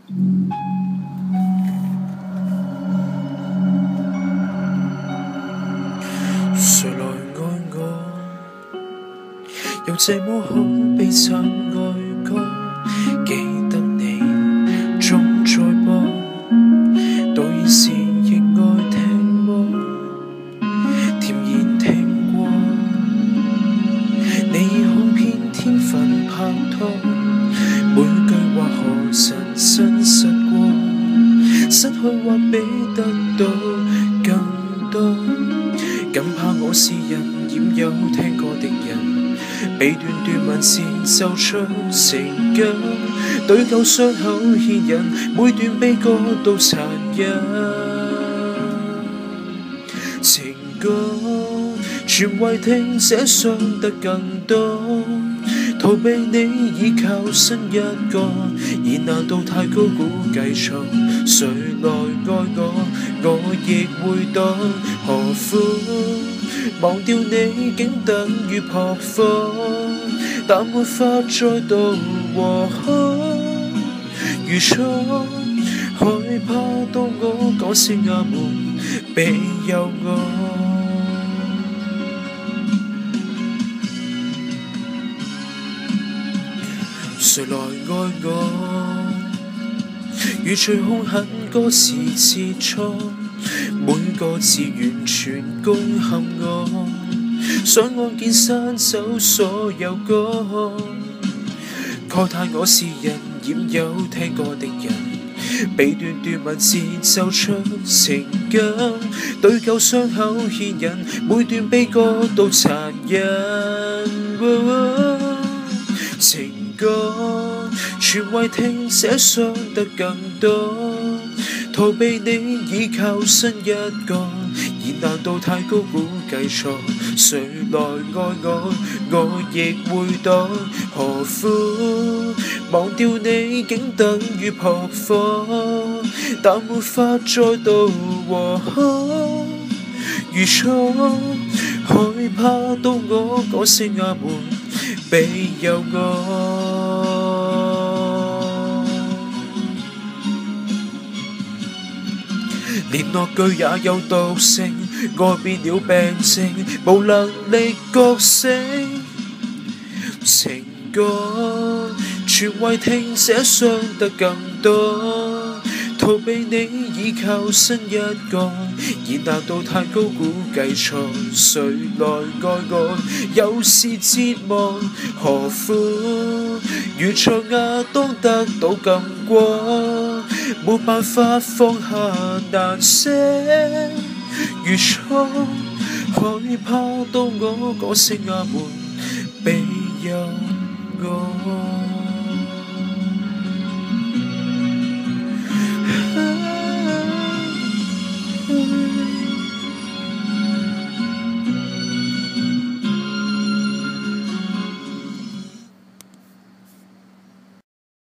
誰來愛我？又這麼可悲慘愛歌，記得你總在播，到現時仍愛聽麼？甜言聽過，你可偏天分拍拖，每句話何曾真實過？失去或比得到更多，更怕我是人染有聽過的人，被段段文字奏出情感，對舊傷口牽引，每段悲歌都殘忍。情歌全為聽者傷得更多，逃避你依靠新一個，而難度太高估計錯，誰來愛我，我亦會躲。何苦忘掉你竟等於撲火，但沒法再度和好。如初害怕到我講聲阿門，別有我。誰來愛我？如隨兇狠歌詞切磋，每個字完全攻陷我，想按鍵刪走所有歌，慨嘆我是人染有聽過的人，被段段文字奏出情感，對舊傷口牽引，每段悲歌都殘忍。情歌全為聽者傷得更多，逃避你依靠新一個，而難度太高估計錯，誰來愛我，我亦會躲。何苦忘掉你竟等於撲火，但沒法再度和好。如初害怕到我講聲阿門，別有我。連樂句也有毒性，愛變了病症，無能力覺醒。情歌全為聽者傷得更多，逃避你依靠新一個，而難度太高估計錯，誰來愛我又是折磨。何苦如在亞當得到禁果，沒辦法放下難捨。如初害怕到我講聲阿門，別有我。